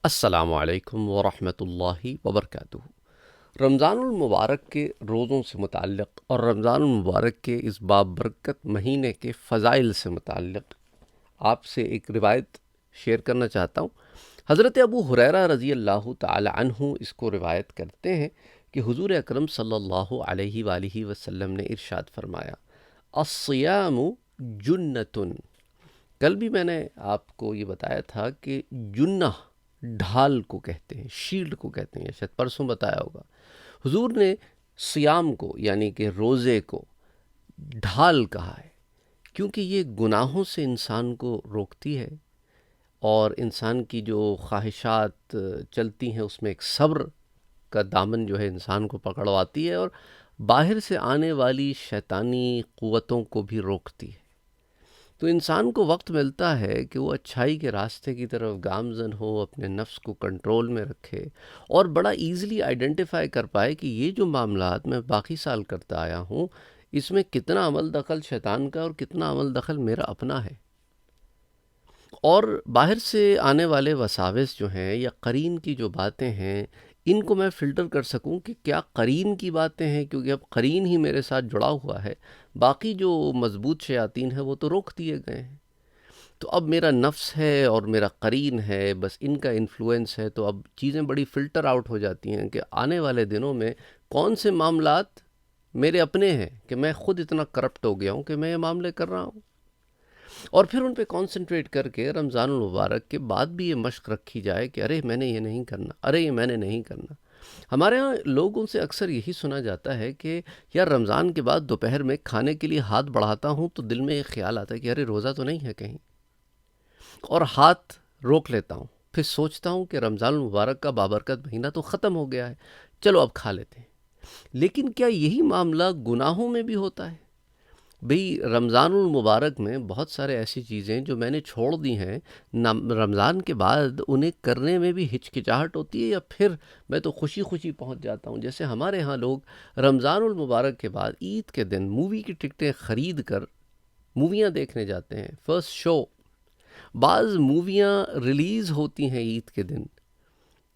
السلام علیکم ورحمۃ اللہ وبرکاتہ۔ رمضان المبارک کے روزوں سے متعلق اور رمضان المبارک کے اس بابرکت مہینے کے فضائل سے متعلق آپ سے ایک روایت شیئر کرنا چاہتا ہوں۔ حضرت ابو ہریرہ رضی اللہ تعالی عنہ اس کو روایت کرتے ہیں کہ حضور اکرم صلی اللہ علیہ وآلہ وسلم نے ارشاد فرمایا، الصیام جنتن۔ کل بھی میں نے آپ کو یہ بتایا تھا کہ جنہ ڈھال کو کہتے ہیں، شیلڈ کو کہتے ہیں، شاید پرسوں بتایا ہوگا۔ حضور نے سیام کو یعنی کہ روزے کو ڈھال کہا ہے، کیونکہ یہ گناہوں سے انسان کو روکتی ہے اور انسان کی جو خواہشات چلتی ہیں اس میں ایک صبر کا دامن جو ہے انسان کو پکڑواتی ہے اور باہر سے آنے والی شیطانی قوتوں کو بھی روکتی ہے۔ تو انسان کو وقت ملتا ہے کہ وہ اچھائی کے راستے کی طرف گامزن ہو، اپنے نفس کو کنٹرول میں رکھے اور بڑا ایزیلی آئیڈینٹیفائی کر پائے کہ یہ جو معاملات میں باقی سال کرتا آیا ہوں، اس میں کتنا عمل دخل شیطان کا اور کتنا عمل دخل میرا اپنا ہے، اور باہر سے آنے والے وساوس جو ہیں یا قرین کی جو باتیں ہیں ان کو میں فلٹر کر سکوں کہ کیا قرین کی باتیں ہیں، کیونکہ اب قرین ہی میرے ساتھ جڑا ہوا ہے، باقی جو مضبوط شیاطین ہیں وہ تو روک دیے گئے ہیں۔ تو اب میرا نفس ہے اور میرا قرین ہے، بس ان کا انفلوئنس ہے، تو اب چیزیں بڑی فلٹر آؤٹ ہو جاتی ہیں کہ آنے والے دنوں میں کون سے معاملات میرے اپنے ہیں کہ میں خود اتنا کرپٹ ہو گیا ہوں کہ میں یہ معاملے کر رہا ہوں، اور پھر ان پہ کانسنٹریٹ کر کے رمضان المبارک کے بعد بھی یہ مشق رکھی جائے کہ ارے میں نے یہ نہیں کرنا، ارے یہ میں نے نہیں کرنا۔ ہمارے ہاں لوگوں سے اکثر یہی سنا جاتا ہے کہ یار رمضان کے بعد دوپہر میں کھانے کے لیے ہاتھ بڑھاتا ہوں تو دل میں ایک خیال آتا ہے کہ ارے روزہ تو نہیں ہے کہیں، اور ہاتھ روک لیتا ہوں، پھر سوچتا ہوں کہ رمضان المبارک کا بابرکت مہینہ تو ختم ہو گیا ہے، چلو اب کھا لیتے ہیں۔ لیکن کیا یہی معاملہ گناہوں میں بھی ہوتا ہے؟ بھئی رمضان المبارک میں بہت سارے ایسی چیزیں جو میں نے چھوڑ دی ہیں، رمضان کے بعد انہیں کرنے میں بھی ہچکچاہٹ ہوتی ہے یا پھر میں تو خوشی خوشی پہنچ جاتا ہوں۔ جیسے ہمارے ہاں لوگ رمضان المبارک کے بعد عید کے دن مووی کی ٹکٹیں خرید کر موویاں دیکھنے جاتے ہیں، فرسٹ شو۔ بعض موویاں ریلیز ہوتی ہیں عید کے دن،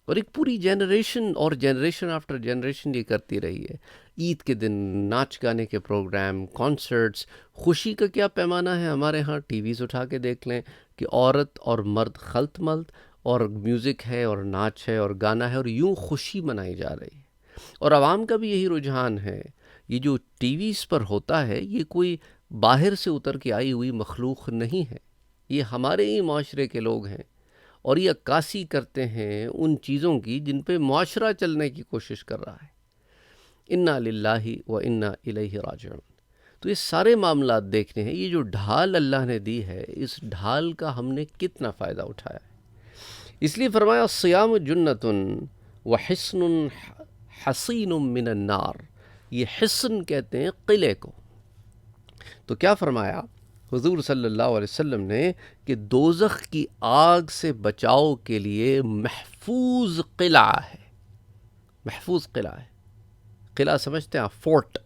اور ایک پوری جنریشن اور جنریشن آفٹر جنریشن یہ کرتی رہی ہے۔ عید کے دن ناچ گانے کے پروگرام، کانسرٹس، خوشی کا کیا پیمانہ ہے ہمارے ہاں، ٹی ویز اٹھا کے دیکھ لیں کہ عورت اور مرد خلط ملط، اور میوزک ہے اور ناچ ہے اور گانا ہے، اور یوں خوشی منائی جا رہی ہے۔ اور عوام کا بھی یہی رجحان ہے۔ یہ جو ٹی ویز پر ہوتا ہے یہ کوئی باہر سے اتر کے آئی ہوئی مخلوق نہیں ہے، یہ ہمارے ہی معاشرے کے لوگ ہیں، اور یہ عکاسی کرتے ہیں ان چیزوں کی جن پہ معاشرہ چلنے کی کوشش کر رہا ہے۔ انا للہ و انا الیہ راجعون۔ تو یہ سارے معاملات دیکھنے ہیں، یہ جو ڈھال اللہ نے دی ہے، اس ڈھال کا ہم نے کتنا فائدہ اٹھایا ہے۔ اس لیے فرمایا الصیام جنۃ وحصن حصین من النار۔ یہ حصن کہتے ہیں قلعے کو۔ تو کیا فرمایا حضور صلی اللہ علیہ وسلم نے کہ دوزخ کی آگ سے بچاؤ کے لیے محفوظ قلعہ ہے، محفوظ قلعہ ہے۔ قلعہ سمجھتے ہیں آپ، فورٹ،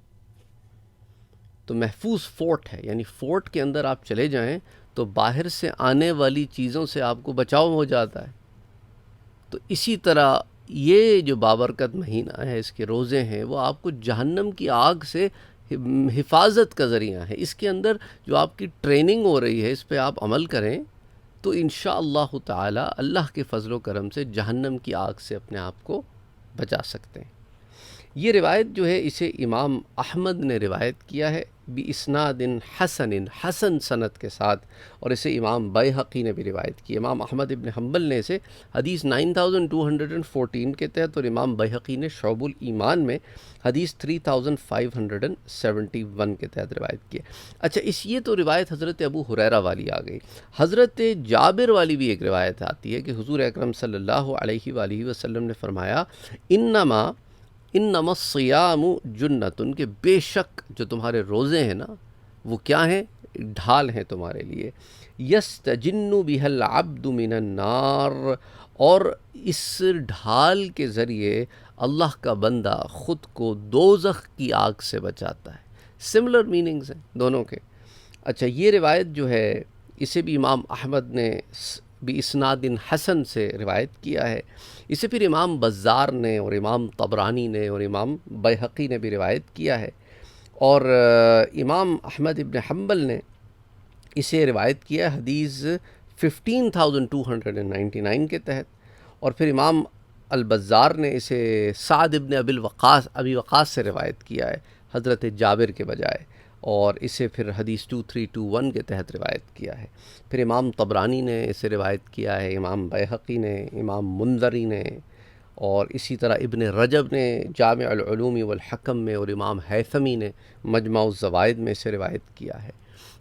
تو محفوظ فورٹ ہے، یعنی فورٹ کے اندر آپ چلے جائیں تو باہر سے آنے والی چیزوں سے آپ کو بچاؤ ہو جاتا ہے۔ تو اسی طرح یہ جو بابرکت مہینہ ہے، اس کے روزے ہیں، وہ آپ کو جہنم کی آگ سے حفاظت کا ذریعہ ہے۔ اس کے اندر جو آپ کی ٹریننگ ہو رہی ہے، اس پہ آپ عمل کریں تو انشاءاللہ تعالی اللہ کے فضل و کرم سے جہنم کی آگ سے اپنے آپ کو بچا سکتے ہیں۔ یہ روایت جو ہے اسے امام احمد نے روایت کیا ہے بِإِسْنَادٍ حسن، حسن سند کے ساتھ، اور اسے امام بیہقی نے بھی روایت کی۔ امام احمد ابن حنبل نے اسے حدیث 9214 کے تحت، اور امام بیہقی نے شعب الایمان میں حدیث 3571 کے تحت روایت کی ہے۔ اچھا، یہ تو روایت حضرت ابو ہریرہ والی آ گئی۔ حضرت جابر والی بھی ایک روایت آتی ہے کہ حضور اکرم صلی اللہ علیہ وآلہ وسلم نے فرمایا انما الصیام جنتن، کہ بے شک جو تمہارے روزے ہیں نا وہ کیا ہیں، ڈھال ہیں تمہارے لیے، یستجن بها العبد من النار، اور اس ڈھال کے ذریعے اللہ کا بندہ خود کو دوزخ کی آگ سے بچاتا ہے۔ سملر میننگز ہیں دونوں کے۔ اچھا، یہ روایت جو ہے اسے بھی امام احمد نے بِإِسْنَادٍ حسن سے روایت کیا ہے۔ اسے پھر امام بزار نے اور امام طبرانی نے اور امام بیہقی نے بھی روایت کیا ہے، اور امام احمد ابن حنبل نے اسے روایت کیا حدیث 15,299 کے تحت، اور پھر امام البزار نے اسے سعد ابن ابی وقاص سے روایت کیا ہے حضرت جابر کے بجائے، اور اسے پھر حدیث 2321 کے تحت روایت کیا ہے۔ پھر امام طبرانی نے اسے روایت کیا ہے، امام بیہقی نے، امام منذری نے، اور اسی طرح ابن رجب نے جامع العلوم والحکم میں، اور امام ہیثمی نے مجمع الزوائد میں اسے روایت کیا ہے۔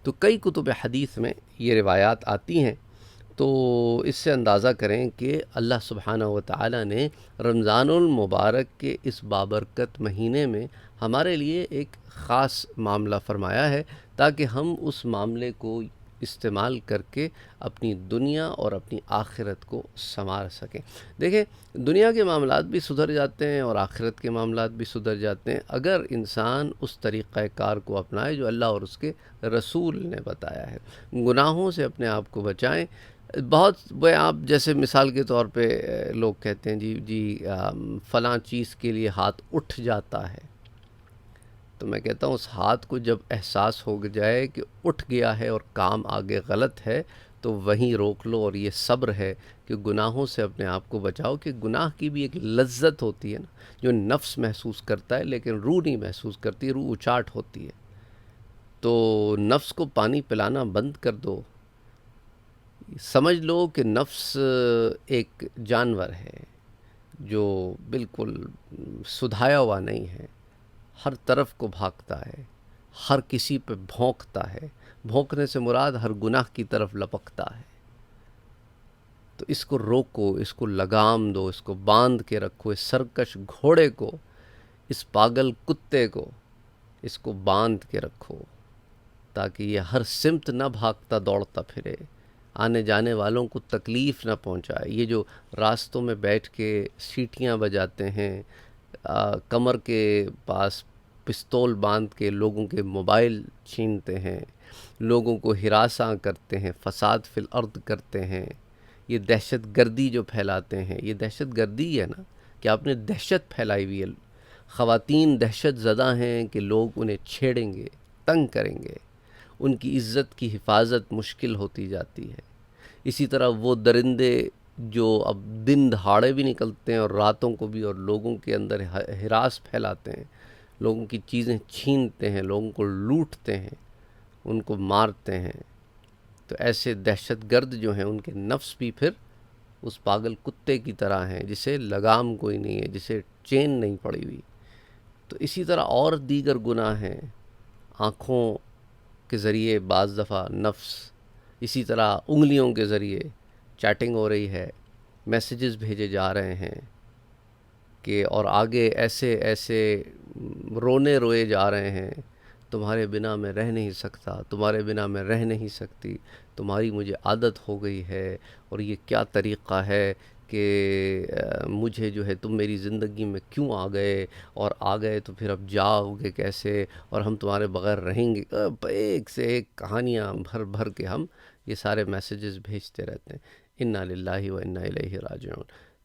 تو کئی کتب حدیث میں یہ روایات آتی ہیں، تو اس سے اندازہ کریں کہ اللہ سبحانہ و تعالی نے رمضان المبارک کے اس بابرکت مہینے میں ہمارے لیے ایک خاص معاملہ فرمایا ہے، تاکہ ہم اس معاملے کو استعمال کر کے اپنی دنیا اور اپنی آخرت کو سنوار سکیں۔ دیکھیں، دنیا کے معاملات بھی سدھر جاتے ہیں اور آخرت کے معاملات بھی سدھر جاتے ہیں اگر انسان اس طریقہ کار کو اپنائے جو اللہ اور اس کے رسول نے بتایا ہے۔ گناہوں سے اپنے آپ کو بچائیں۔ بہت آپ جیسے مثال کے طور پہ لوگ کہتے ہیں جی فلاں چیز کے لیے ہاتھ اٹھ جاتا ہے، تو میں کہتا ہوں اس ہاتھ کو جب احساس ہو جائے کہ اٹھ گیا ہے اور کام آگے غلط ہے تو وہیں روک لو، اور یہ صبر ہے کہ گناہوں سے اپنے آپ کو بچاؤ، کہ گناہ کی بھی ایک لذت ہوتی ہے نا جو نفس محسوس کرتا ہے لیکن روح نہیں محسوس کرتی، روح اچاٹ ہوتی ہے۔ تو نفس کو پانی پلانا بند کر دو، سمجھ لو کہ نفس ایک جانور ہے جو بالکل سدھایا ہوا نہیں ہے، ہر طرف کو بھاگتا ہے، ہر کسی پہ بھونکتا ہے، بھونکنے سے مراد ہر گناہ کی طرف لپکتا ہے۔ تو اس کو روکو، اس کو لگام دو، اس کو باندھ کے رکھو، اس سرکش گھوڑے کو، اس پاگل کتے کو، اس کو باندھ کے رکھو تاکہ یہ ہر سمت نہ بھاگتا دوڑتا پھرے، آنے جانے والوں کو تکلیف نہ پہنچائے۔ یہ جو راستوں میں بیٹھ کے سیٹیاں بجاتے ہیں، کمر کے پاس پستول باندھ کے لوگوں کے موبائل چھینتے ہیں، لوگوں کو ہراساں کرتے ہیں، فساد فی الارض کرتے ہیں، یہ دہشت گردی جو پھیلاتے ہیں، یہ دہشت گردی ہے نا کہ آپ نے دہشت پھیلائی ہوئی ہے۔ خواتین دہشت زدہ ہیں کہ لوگ انہیں چھیڑیں گے، تنگ کریں گے، ان کی عزت کی حفاظت مشکل ہوتی جاتی ہے۔ اسی طرح وہ درندے جو اب دن دہاڑے بھی نکلتے ہیں اور راتوں کو بھی، اور لوگوں کے اندر ہراس پھیلاتے ہیں، لوگوں کی چیزیں چھینتے ہیں، لوگوں کو لوٹتے ہیں، ان کو مارتے ہیں، تو ایسے دہشت گرد جو ہیں ان کے نفس بھی پھر اس پاگل کتے کی طرح ہیں جسے لگام کوئی نہیں ہے، جسے چین نہیں پڑی ہوئی۔ تو اسی طرح اور دیگر گناہ ہیں، آنکھوں کے ذریعے بعض دفعہ نفس، اسی طرح انگلیوں کے ذریعے چیٹنگ ہو رہی ہے، میسیجز بھیجے جا رہے ہیں کہ اور آگے ایسے ایسے رونے روئے جا رہے ہیں، تمہارے بنا میں رہ نہیں سکتا، تمہارے بنا میں رہ نہیں سکتی، تمہاری مجھے عادت ہو گئی ہے، اور یہ کیا طریقہ ہے کہ مجھے جو ہے تم میری زندگی میں کیوں آ گئے، اور آ گئے تو پھر اب جاؤ گے کیسے، اور ہم تمہارے بغیر رہیں گے۔ ایک سے ایک کہانیاں بھر بھر کے ہم یہ سارے میسیجز بھیجتے رہتے ہیں۔ انا للہ و انا الیہ راجعون۔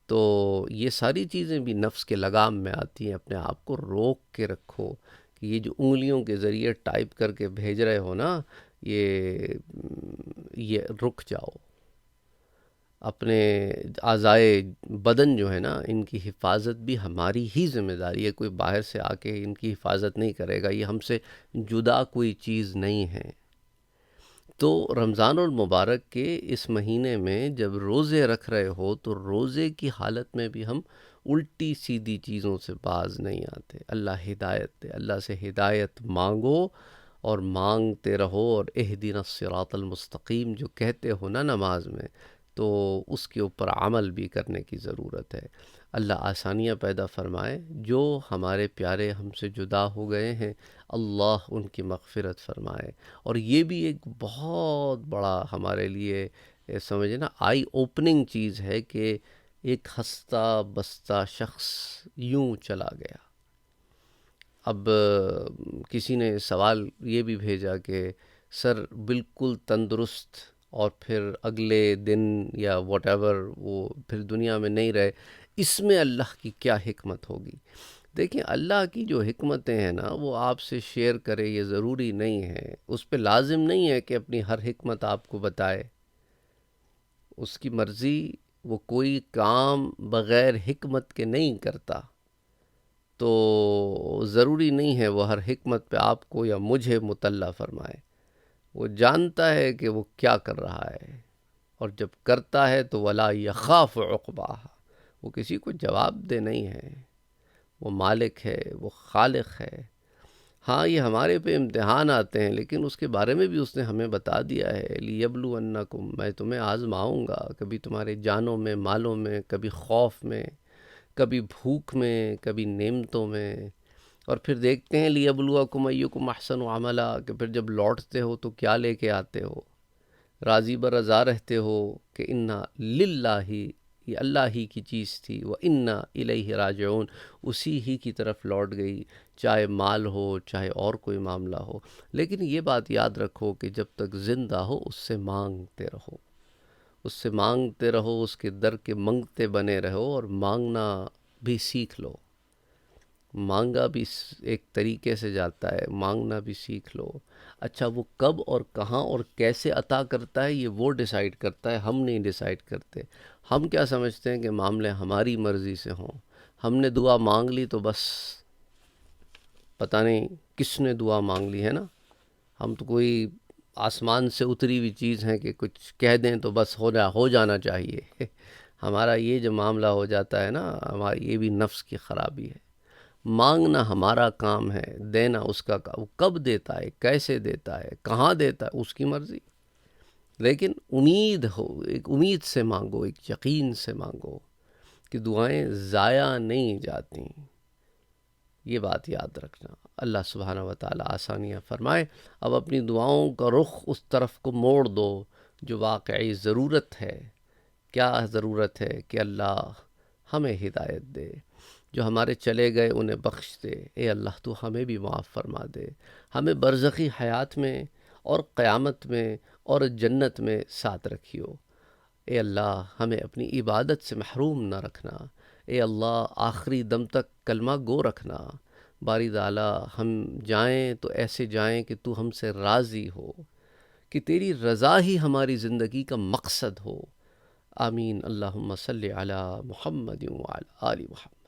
تو یہ ساری چیزیں بھی نفس کے لگام میں آتی ہیں۔ اپنے آپ کو روک کے رکھو کہ یہ جو انگلیوں کے ذریعے ٹائپ کر کے بھیج رہے ہو نا، یہ رک جاؤ۔ اپنے اعضائے بدن جو ہے نا، ان کی حفاظت بھی ہماری ہی ذمہ داری ہے، کوئی باہر سے آ کے ان کی حفاظت نہیں کرے گا، یہ ہم سے جدا کوئی چیز نہیں ہے۔ تو رمضان المبارک کے اس مہینے میں جب روزے رکھ رہے ہو تو روزے کی حالت میں بھی ہم الٹی سیدھی چیزوں سے باز نہیں آتے۔ اللہ ہدایت دے، اللہ سے ہدایت مانگو اور مانگتے رہو، اور اہدنا الصراط المستقیم جو کہتے ہو نا نماز میں، تو اس کے اوپر عمل بھی کرنے کی ضرورت ہے۔ اللہ آسانیاں پیدا فرمائے۔ جو ہمارے پیارے ہم سے جدا ہو گئے ہیں، اللہ ان کی مغفرت فرمائے۔ اور یہ بھی ایک بہت بڑا ہمارے لیے سمجھے نا آئی اوپننگ چیز ہے کہ ایک ہنستا بستا شخص یوں چلا گیا۔ اب کسی نے سوال یہ بھی بھیجا کہ سر بالکل تندرست اور پھر اگلے دن یا واٹ ایور وہ پھر دنیا میں نہیں رہے، اس میں اللہ کی کیا حکمت ہوگی؟ دیکھیں، اللہ کی جو حکمتیں ہیں نا وہ آپ سے شیئر کرے یہ ضروری نہیں ہے، اس پہ لازم نہیں ہے کہ اپنی ہر حکمت آپ کو بتائے، اس کی مرضی، وہ کوئی کام بغیر حکمت کے نہیں کرتا، تو ضروری نہیں ہے وہ ہر حکمت پہ آپ کو یا مجھے مطلع فرمائے۔ وہ جانتا ہے کہ وہ کیا کر رہا ہے، اور جب کرتا ہے تو ولا یخاف عقباہا، وہ کسی کو جواب دہ نہیں ہے، وہ مالک ہے، وہ خالق ہے۔ ہاں، یہ ہمارے پہ امتحان آتے ہیں، لیکن اس کے بارے میں بھی اس نے ہمیں بتا دیا ہے، لیبلونکم، میں تمہیں آزماؤں گا، کبھی تمہارے جانوں میں، مالوں میں، کبھی خوف میں، کبھی بھوک میں، کبھی نعمتوں میں، اور پھر دیکھتے ہیں لیبلوکم ایکم احسن عملا، کہ پھر جب لوٹتے ہو تو کیا لے کے آتے ہو، راضی برضا رہتے ہو کہ انا للہ، یہ اللہ ہی کی چیز تھی، وہ انا الیہ راجعون، اسی ہی کی طرف لوٹ گئی، چاہے مال ہو چاہے اور کوئی معاملہ ہو۔ لیکن یہ بات یاد رکھو کہ جب تک زندہ ہو اس سے مانگتے رہو، اس سے مانگتے رہو، اس کے در کے منگتے بنے رہو، اور مانگنا بھی سیکھ لو۔ مانگا بھی ایک طریقے سے جاتا ہے، مانگنا بھی سیکھ لو۔ اچھا، وہ کب اور کہاں اور کیسے عطا کرتا ہے یہ وہ ڈیسائیڈ کرتا ہے، ہم نہیں ڈیسائیڈ کرتے۔ ہم کیا سمجھتے ہیں کہ معاملے ہماری مرضی سے ہوں، ہم نے دعا مانگ لی تو بس، پتہ نہیں کس نے دعا مانگ لی ہے نا، ہم تو کوئی آسمان سے اتری ہوئی چیز ہیں کہ کچھ کہہ دیں تو بس ہو جانا چاہیے۔ ہمارا یہ جو معاملہ ہو جاتا ہے نا، ہماری یہ بھی نفس کی خرابی ہے۔ مانگنا ہمارا کام ہے، دینا اس کا کام، وہ کب دیتا ہے، کیسے دیتا ہے، کہاں دیتا ہے، اس کی مرضی۔ لیکن امید ہو، ایک امید سے مانگو، ایک یقین سے مانگو کہ دعائیں ضائع نہیں جاتی، یہ بات یاد رکھنا۔ اللہ سبحانہ و تعالی آسانیاں فرمائے۔ اب اپنی دعاؤں کا رخ اس طرف کو موڑ دو جو واقعی ضرورت ہے۔ کیا ضرورت ہے؟ کہ اللہ ہمیں ہدایت دے، جو ہمارے چلے گئے انہیں بخش دے، اے اللہ تو ہمیں بھی معاف فرما دے، ہمیں برزخی حیات میں اور قیامت میں اور جنت میں ساتھ رکھیو۔ اے اللہ ہمیں اپنی عبادت سے محروم نہ رکھنا، اے اللہ آخری دم تک کلمہ گو رکھنا۔ باری تعالیٰ ہم جائیں تو ایسے جائیں کہ تو ہم سے راضی ہو، کہ تیری رضا ہی ہماری زندگی کا مقصد ہو۔ آمین۔ اللہم صلی علی محمد وعلی آل محمد۔